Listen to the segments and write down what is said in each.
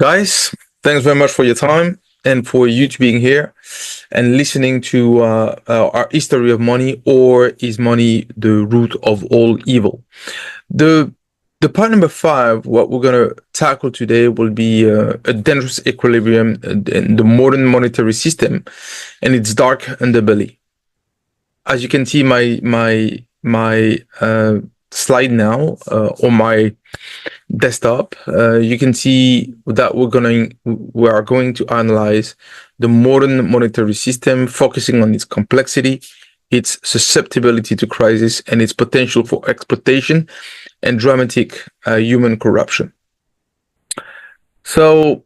Guys, thanks very much for your time and for you to being here and listening to our history of money, or is money the root of all evil? The the part number five, what we're gonna tackle today will be a dangerous equilibrium in the modern monetary system and its dark underbelly. As you can see, my slide now on my desktop, you can see that we are going to analyze the modern monetary system, focusing on its complexity, its susceptibility to crisis, and its potential for exploitation and dramatic human corruption. So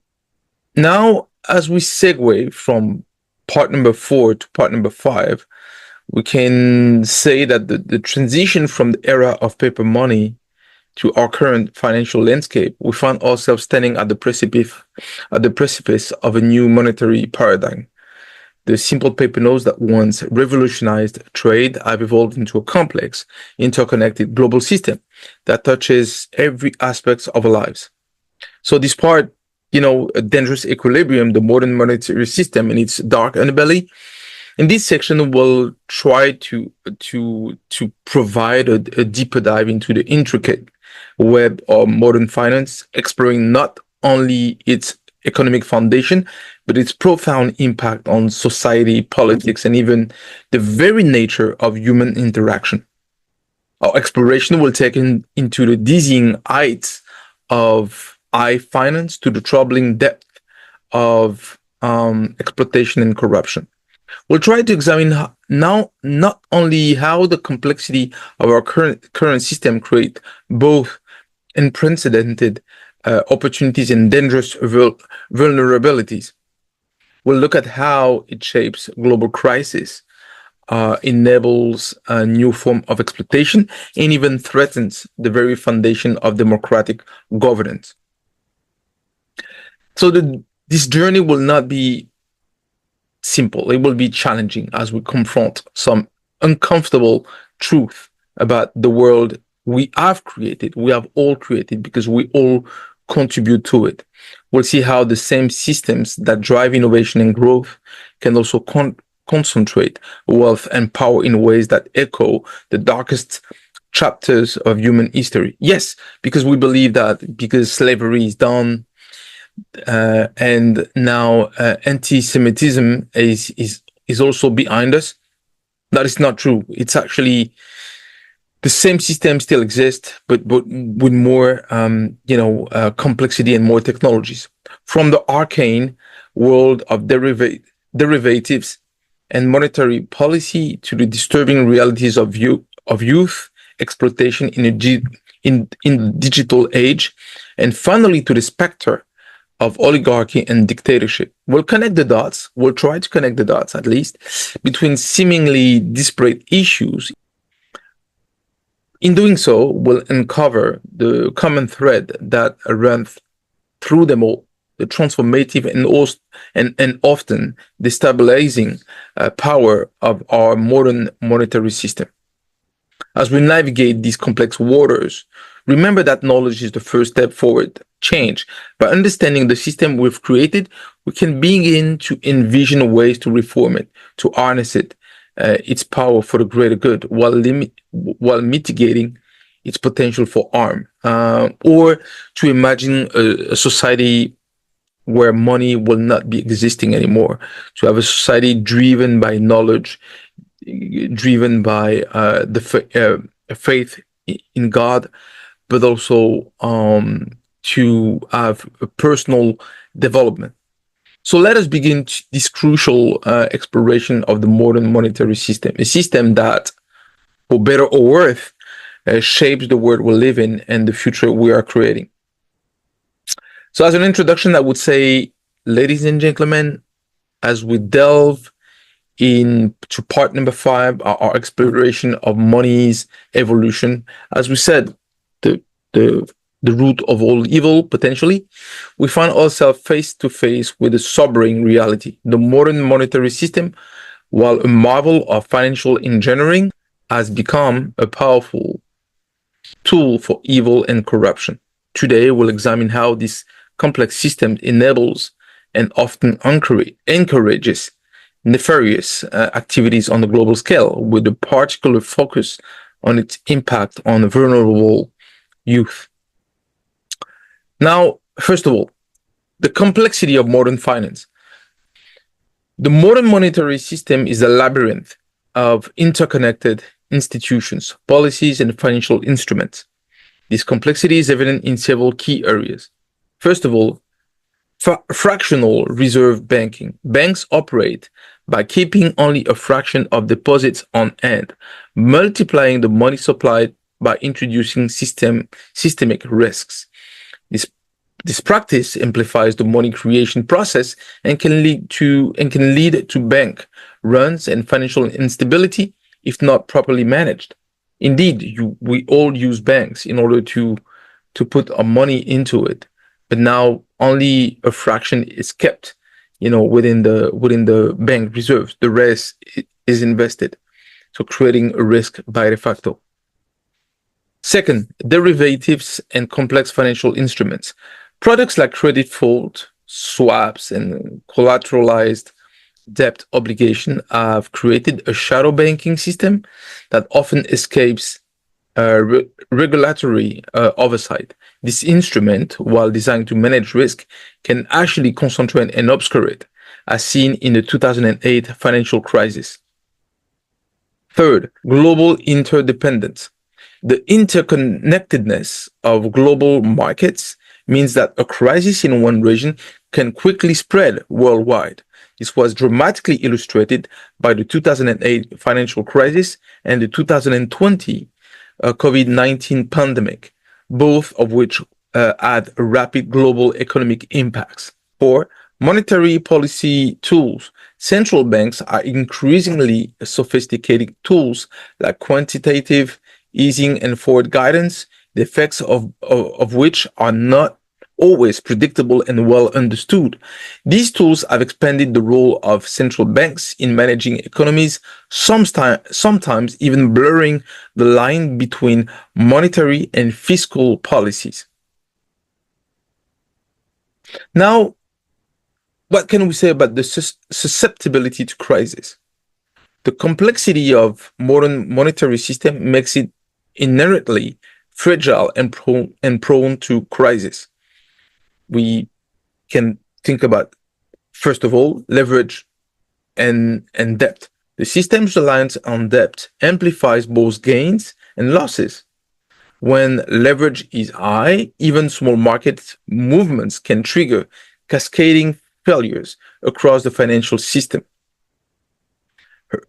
now, as we segue from part number 4 to part number 5, we can say that the transition from the era of paper money to our current financial landscape, we find ourselves standing at the precipice of a new monetary paradigm. The simple paper notes that once revolutionized trade have evolved into a complex, interconnected global system that touches every aspect of our lives. So this part, a dangerous equilibrium, the modern monetary system and its dark underbelly. In this section, we'll try to provide a deeper dive into the intricate web of modern finance, exploring not only its economic foundation, but its profound impact on society, politics, and even the very nature of human interaction. Our exploration will take into the dizzying heights of high finance to the troubling depth of exploitation and corruption. We'll try to examine now not only how the complexity of our current system create both unprecedented opportunities and dangerous vulnerabilities. We'll look at how it shapes global crisis, enables a new form of exploitation, and even threatens the very foundation of democratic governance. So this journey will not be simple. It will be challenging as we confront some uncomfortable truth about the world we have all created, because we all contribute to it. We'll see how the same systems that drive innovation and growth can also concentrate wealth and power in ways that echo the darkest chapters of human history. Yes, because we believe that because slavery is done, and now anti-Semitism is also behind us. That is not true. It's actually the same system still exists, but with more complexity and more technologies. From the arcane world of derivatives and monetary policy to the disturbing realities of youth exploitation in the digital age, and finally to the specter of oligarchy and dictatorship. We'll connect the dots, we'll try to connect the dots at least, between seemingly disparate issues. In doing so, we'll uncover the common thread that runs through them all, the transformative and often destabilizing power of our modern monetary system. As we navigate these complex waters, remember that knowledge is the first step forward change. By understanding the system we've created, we can begin to envision ways to reform it, to harness its power for the greater good, while mitigating its potential for harm, or to imagine a society where money will not be existing anymore, to have a society driven by knowledge, driven by faith in God, but also to have a personal development. So let us begin this crucial exploration of the modern monetary system, a system that, for better or worse, shapes the world we live in and the future we are creating. So as an introduction, I would say, ladies and gentlemen, as we delve into part number 5, our exploration of money's evolution, as we said, the root of all evil, potentially, we find ourselves face to face with a sobering reality. The modern monetary system, while a marvel of financial engineering, has become a powerful tool for evil and corruption. Today, we'll examine how this complex systems enables and often encourages nefarious activities on the global scale, with a particular focus on its impact on vulnerable youth. Now, first of all, the complexity of modern finance. The modern monetary system is a labyrinth of interconnected institutions, policies, and financial instruments. This complexity is evident in several key areas. First of all, fractional reserve banking. Banks operate by keeping only a fraction of deposits on hand, multiplying the money supplied by introducing systemic risks. This practice amplifies the money creation process and can lead to bank runs and financial instability if not properly managed. Indeed, we all use banks in order to put our money into it, but now only a fraction is kept, within the bank reserves. The rest is invested, so creating a risk by de facto. Second, derivatives and complex financial instruments. Products like credit default, swaps, and collateralized debt obligation have created a shadow banking system that often escapes regulatory oversight. This instrument, while designed to manage risk, can actually concentrate and obscure it, as seen in the 2008 financial crisis. Third, global interdependence. The interconnectedness of global markets means that a crisis in one region can quickly spread worldwide. This was dramatically illustrated by the 2008 financial crisis and the 2020 COVID-19 pandemic, both of which had rapid global economic impacts. For monetary policy tools, central banks are increasingly sophisticated tools like quantitative easing and forward guidance, the effects of which are not always predictable and well understood. These tools have expanded the role of central banks in managing economies, sometimes even blurring the line between monetary and fiscal policies. Now, what can we say about the susceptibility to crisis? The complexity of modern monetary system makes it inherently fragile and prone to crisis. We can think about, first of all, leverage and debt. The system's reliance on debt amplifies both gains and losses. When leverage is high, even small market movements can trigger cascading failures across the financial system.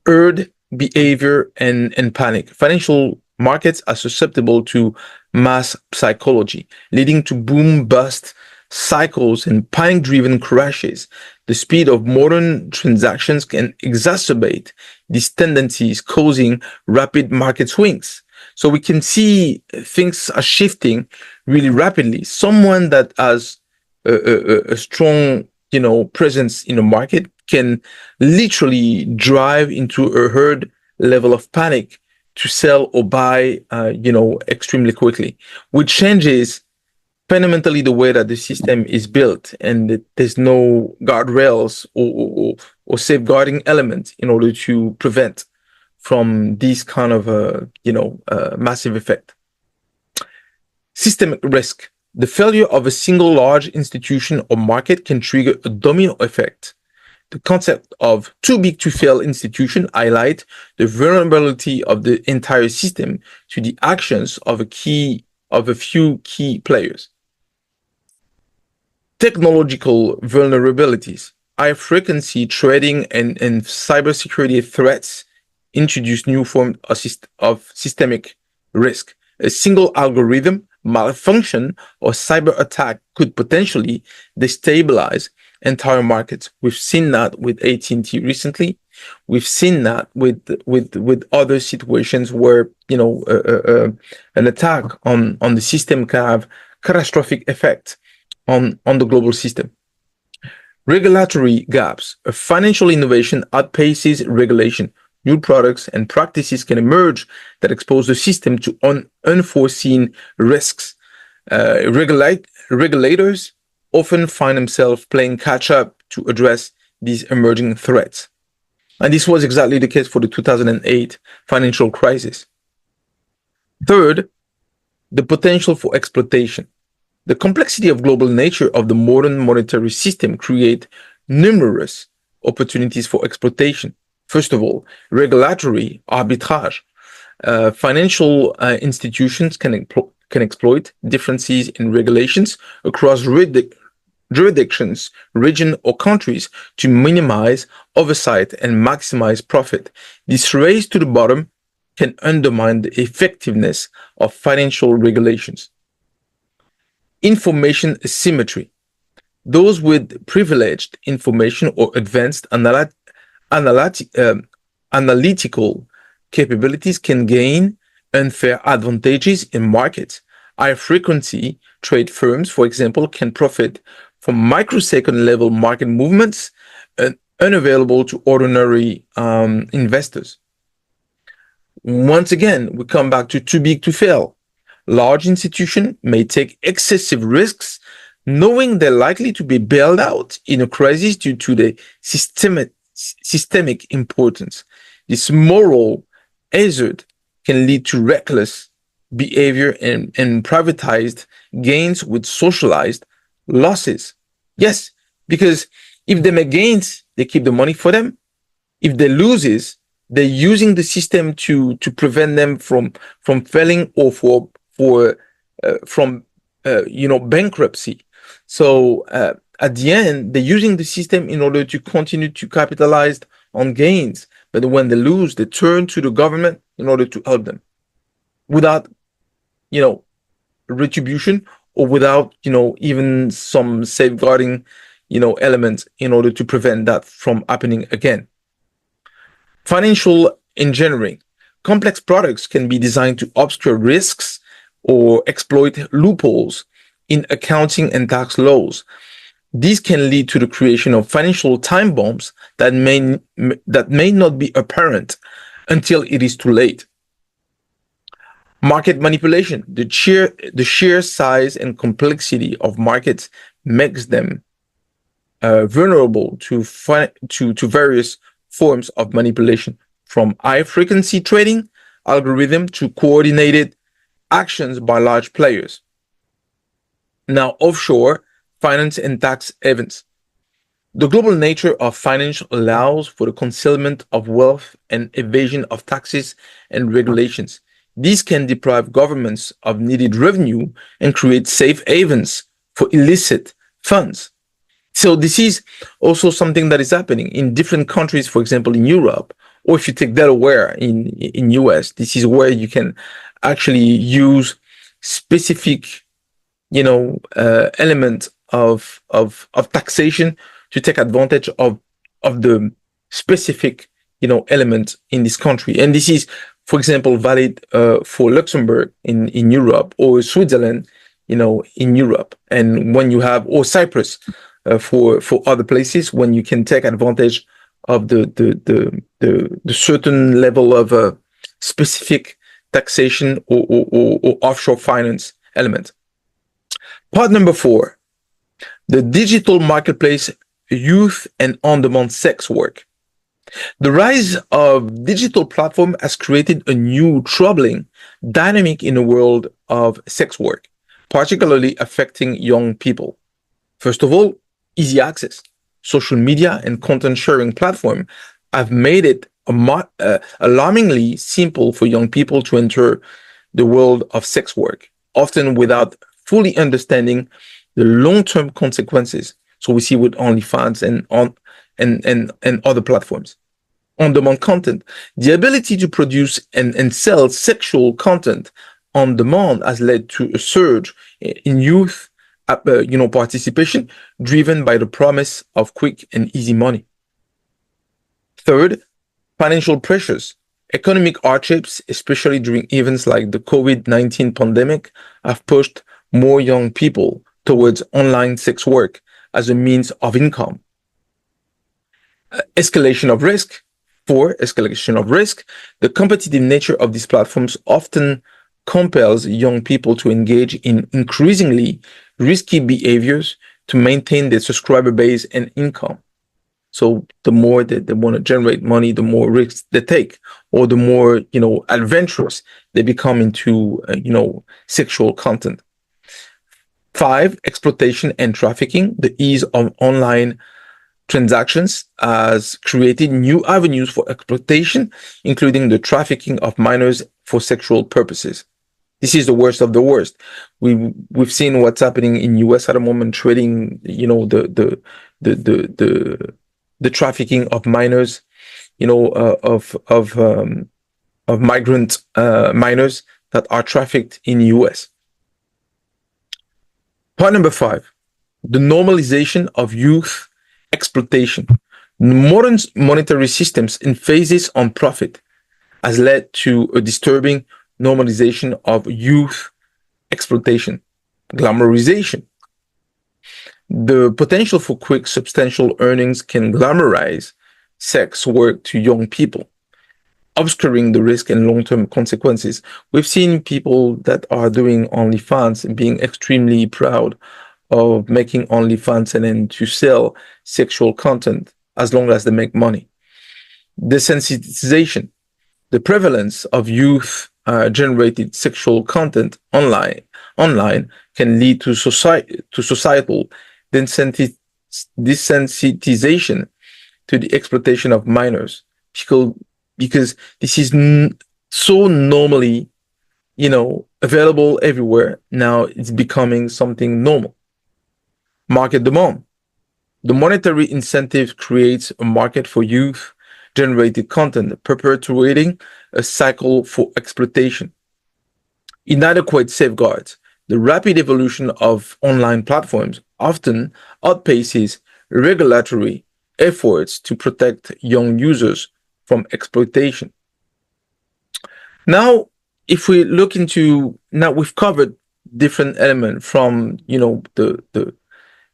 Herd behavior and panic. Financial markets are susceptible to mass psychology, leading to boom-bust cycles and panic-driven crashes. The speed of modern transactions can exacerbate these tendencies, causing rapid market swings. So we can see things are shifting really rapidly. Someone that has a strong, presence in the market can literally drive into a herd level of panic to sell or buy, extremely quickly, which changes fundamentally the way that the system is built, and there's no guardrails or safeguarding elements in order to prevent from this kind of massive effect. Systemic risk. The failure of a single large institution or market can trigger a domino effect. The concept of too big to fail institution highlight the vulnerability of the entire system to the actions of a few key players. Technological vulnerabilities. High frequency trading and cybersecurity threats introduce new forms of systemic risk. A single algorithm malfunction or cyber attack could potentially destabilize entire markets. We've seen that with AT&T recently. We've seen that with other situations where an attack on the system can have catastrophic effect on the global system. Regulatory gaps. A financial innovation outpaces regulation. New products and practices can emerge that expose the system to unforeseen risks. Regulators often find themselves playing catch up to address these emerging threats. And this was exactly the case for the 2008 financial crisis. Third, the potential for exploitation. The complexity of global nature of the modern monetary system create numerous opportunities for exploitation. First of all, regulatory arbitrage. Financial institutions can exploit differences in regulations across jurisdictions, regions, or countries to minimize oversight and maximize profit. This race to the bottom can undermine the effectiveness of financial regulations. Information asymmetry. Those with privileged information or advanced analytical capabilities can gain unfair advantages in markets. High frequency trade firms, for example, can profit from microsecond level market movements unavailable to ordinary investors. Once again, we come back to too big to fail. Large institutions may take excessive risks knowing they're likely to be bailed out in a crisis due to the systemic importance. This moral hazard can lead to reckless behavior and privatized gains with socialized losses. Yes, because if they make gains, they keep the money for them. If they loses, they're using the system to prevent them from failing or from bankruptcy. So at the end, they're using the system in order to continue to capitalize on gains. But when they lose, they turn to the government in order to help them without, retribution or without, even some safeguarding, elements in order to prevent that from happening again. Financial engineering. Complex products can be designed to obscure risks or exploit loopholes in accounting and tax laws. These can lead to the creation of financial time bombs that may not be apparent until it is too late. Market manipulation. The sheer size and complexity of markets makes them vulnerable to various forms of manipulation, from high frequency trading algorithm to coordinated actions by large players. Now, offshore finance and tax havens. The global nature of finance allows for the concealment of wealth and evasion of taxes and regulations. These can deprive governments of needed revenue and create safe havens for illicit funds. So this is also something that is happening in different countries, for example, in Europe, or if you take Delaware in US, this is where you can actually use specific, element of taxation to take advantage of the specific, element in this country. And this is, for example, valid for Luxembourg in Europe, or Switzerland, in Europe. And when you have, or Cyprus, for other places, when you can take advantage of the certain level of specific taxation or offshore finance element. Part number 4, the digital marketplace, youth and on-demand sex work. The rise of digital platform has created a new troubling dynamic in the world of sex work, particularly affecting young people. First of all, easy access. Social media and content sharing platform have made it alarmingly simple for young people to enter the world of sex work, often without fully understanding the long-term consequences. So we see with OnlyFans and other platforms. On-demand content. The ability to produce and sell sexual content on demand has led to a surge in youth participation, driven by the promise of quick and easy money. Third, financial pressures. Economic hardships, especially during events like the COVID-19 pandemic, have pushed more young people towards online sex work as a means of income. Escalation of risk. For escalation of risk, the competitive nature of these platforms often compels young people to engage in increasingly risky behaviors to maintain their subscriber base and income. So the more that they want to generate money, the more risks they take, or the more, adventurous they become into, sexual content. 5, exploitation and trafficking. The ease of online transactions has created new avenues for exploitation, including the trafficking of minors for sexual purposes. This is the worst of the worst. We've seen what's happening in US at the moment, trading, the trafficking of minors, of migrant minors that are trafficked in US. Point number 5, the normalization of youth exploitation. Modern monetary systems emphasis on profit has led to a disturbing normalization of youth exploitation, glamorization. The potential for quick, substantial earnings can glamorize sex work to young people, obscuring the risk and long-term consequences. We've seen people that are doing OnlyFans being extremely proud of making OnlyFans and then to sell sexual content as long as they make money. Desensitization. The prevalence of youth generated sexual content online can lead to societal desensitization to the exploitation of minors, because this is so normally, available everywhere. Now it's becoming something normal. Market demand. The monetary incentive creates a market for youth generated content, perpetuating a cycle for exploitation. Inadequate safeguards. The rapid evolution of online platforms often outpaces regulatory efforts to protect young users from exploitation. Now, if we look into, now we've covered different elements from,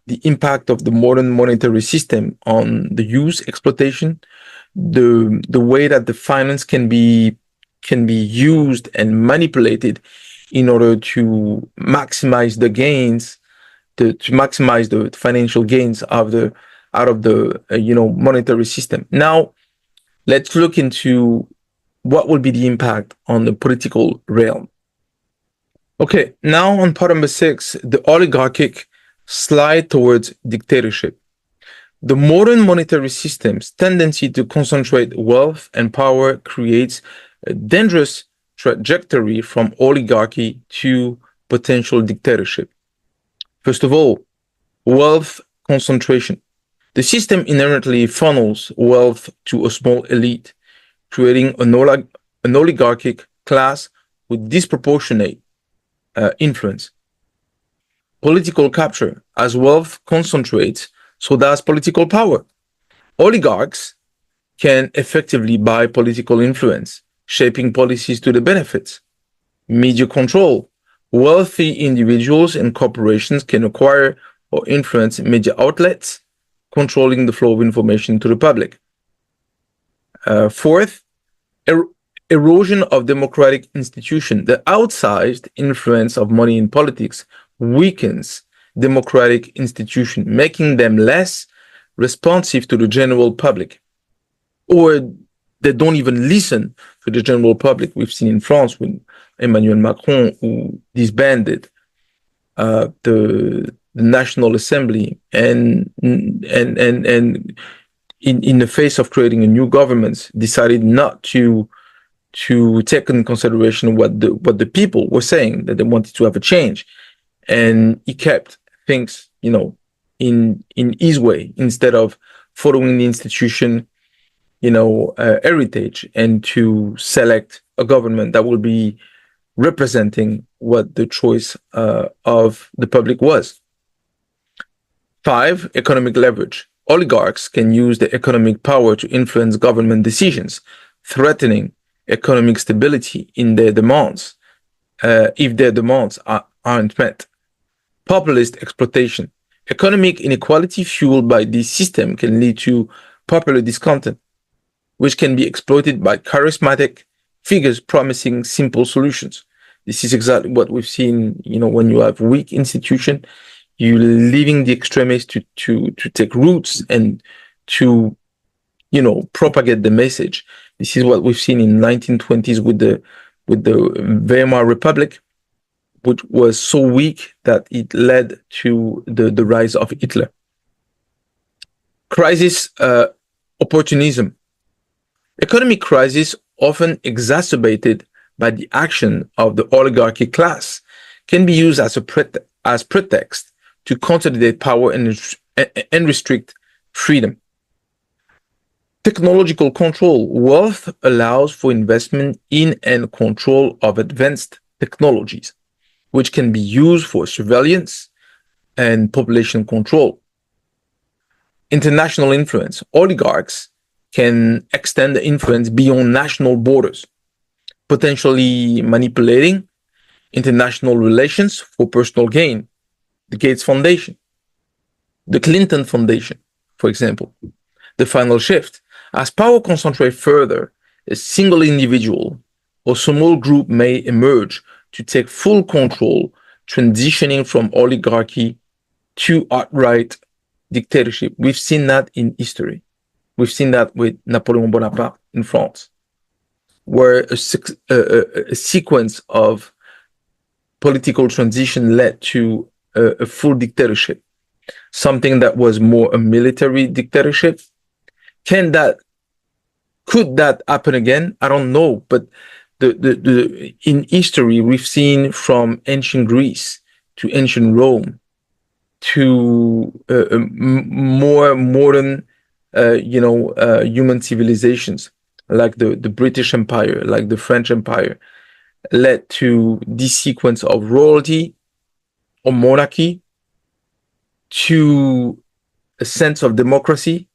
the impact of the modern monetary system on the youth exploitation, the way that the finance can be used and manipulated in order to maximize the gains, to maximize the financial gains out of the monetary system. Now, let's look into what will be the impact on the political realm. Okay, now on part number 6, the oligarchic slide towards dictatorship. The modern monetary system's tendency to concentrate wealth and power creates a dangerous trajectory from oligarchy to potential dictatorship. First of all, wealth concentration. The system inherently funnels wealth to a small elite, creating an oligarchic class with disproportionate influence. Political capture. As wealth concentrates, so does political power. Oligarchs can effectively buy political influence, shaping policies to their benefits. Media control. Wealthy individuals and corporations can acquire or influence media outlets, controlling the flow of information to the public. Fourth, erosion of democratic institutions. The outsized influence of money in politics weakens democratic institutions, making them less responsive to the general public, or they don't even listen to the general public. We've seen in France with Emmanuel Macron, who disbanded the National Assembly, and in the face of creating a new government, decided not to take in consideration what the people were saying, that they wanted to have a change, and he kept things, in his way instead of following the institution, heritage, and to select a government that will be representing what the choice of the public was. 5, economic leverage. Oligarchs can use their economic power to influence government decisions, threatening economic stability in their demands, if their demands aren't met. Populist exploitation. Economic inequality fueled by this system can lead to popular discontent, which can be exploited by charismatic figures promising simple solutions. This is exactly what we've seen, when you have weak institution, you leaving the extremists to take roots and to, propagate the message. This is what we've seen in 1920s with the Weimar Republic, which was so weak that it led to the rise of Hitler. Crisis, opportunism. Economic crisis, often exacerbated by the action of the oligarchy class, can be used as pretext to consolidate power and restrict freedom. Technological control. Wealth allows for investment in and control of advanced technologies, which can be used for surveillance and population control. International influence. Oligarchs can extend the influence beyond national borders, potentially manipulating international relations for personal gain. The Gates Foundation, the Clinton Foundation, for example. The final shift. As power concentrates further, a single individual or small group may emerge to take full control, transitioning from oligarchy to outright dictatorship. We've seen that in history. We've seen that with Napoleon Bonaparte in France, where a sequence of political transition led to a full dictatorship, something that was more a military dictatorship. Could that happen again? I don't know, but in history we've seen from ancient Greece to ancient Rome to more modern, human civilizations like the British Empire, like the French Empire, led to this sequence of royalty or monarchy to a sense of democracy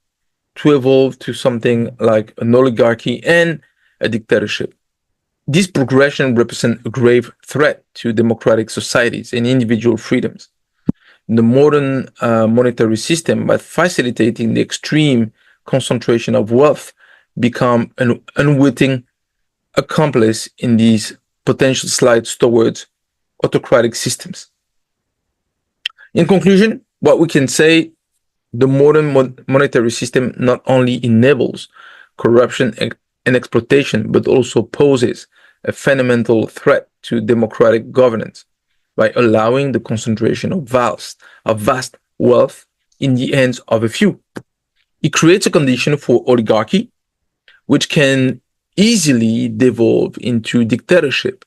to evolve to something like an oligarchy and a dictatorship. This progression represents a grave threat to democratic societies and individual freedoms. The modern monetary system, by facilitating the extreme concentration of wealth, become an unwitting accomplice in these potential slides towards autocratic systems. In conclusion, what we can say, the modern monetary system not only enables corruption and exploitation, but also poses a fundamental threat to democratic governance by allowing the concentration of vast wealth in the hands of a few. It creates a condition for oligarchy, which can easily devolve into dictatorship.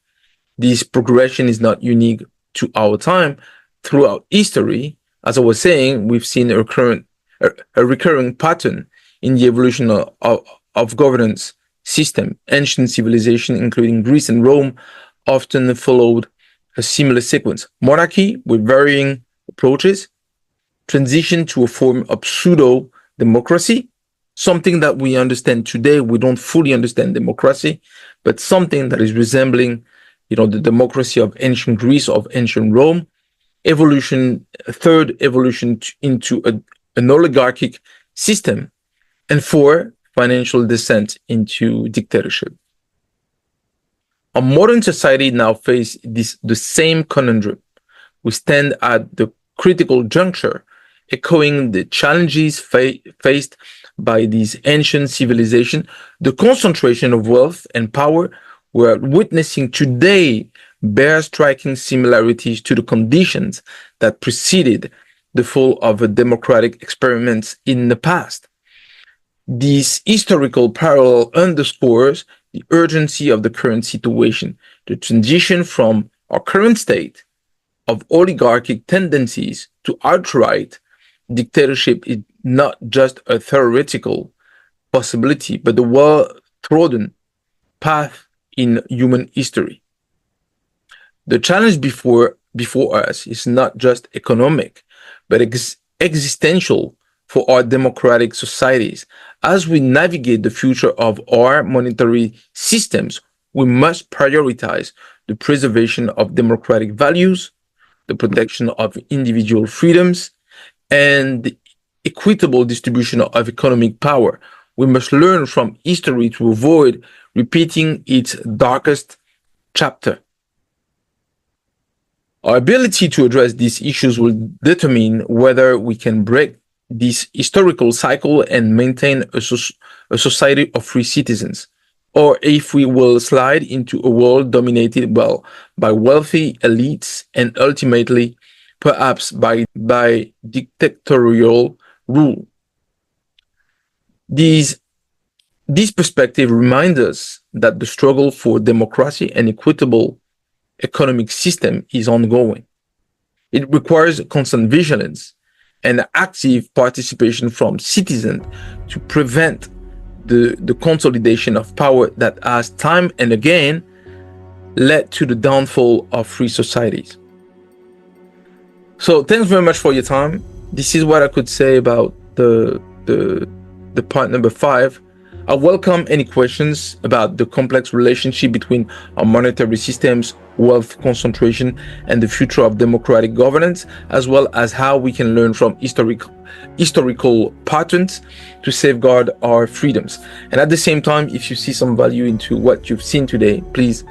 This progression is not unique to our time. Throughout history, as I was saying, we've seen a recurring pattern in the evolution of governance system. Ancient civilization, including Greece and Rome, often followed a similar sequence. Monarchy with varying approaches, transition to a form of pseudo-democracy, something that we understand today. We don't fully understand democracy, but something that is resembling, the democracy of ancient Greece, of ancient Rome. Third evolution into an oligarchic system, and four, financial descent into dictatorship. Our modern society now faces the same conundrum. We stand at the critical juncture, echoing the challenges faced by these ancient civilizations. The concentration of wealth and power we're witnessing today bears striking similarities to the conditions that preceded the fall of democratic experiments in the past. This historical parallel underscores the urgency of the current situation. The transition from our current state of oligarchic tendencies to outright dictatorship is not just a theoretical possibility, but the well-trodden path in human history. The challenge before us is not just economic, but existential for our democratic societies. As we navigate the future of our monetary systems, we must prioritize the preservation of democratic values, the protection of individual freedoms, and the equitable distribution of economic power. We must learn from history to avoid repeating its darkest chapter. Our ability to address these issues will determine whether we can break this historical cycle and maintain a society of free citizens, or if we will slide into a world dominated, well, by wealthy elites and ultimately perhaps by dictatorial rule. This perspective reminds us that the struggle for democracy and equitable economic system is ongoing. It requires constant vigilance and active participation from citizens to prevent the consolidation of power that has time and again led to the downfall of free societies. So thanks very much for your time. This is what I could say about the part number 5. I welcome any questions about the complex relationship between our monetary systems, wealth concentration, and the future of democratic governance, as well as how we can learn from historical patterns to safeguard our freedoms. And at the same time, if you see some value into what you've seen today, please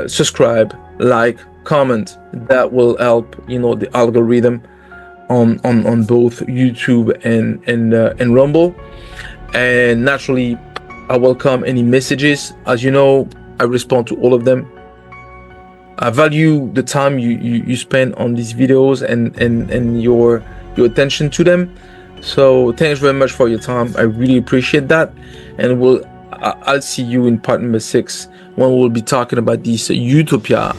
subscribe, like, comment. That will help, the algorithm on both YouTube and Rumble. And naturally, I welcome any messages. As you know, I respond to all of them. I value the time you spend on these videos and your attention to them. So thanks very much for your time. I really appreciate that. And I'll see you in part number 6 when we'll be talking about this utopia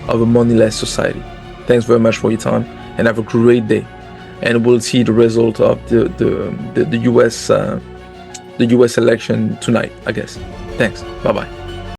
of a moneyless society. Thanks very much for your time and have a great day. And we'll see the result of the US election tonight, I guess. Thanks. Bye-bye.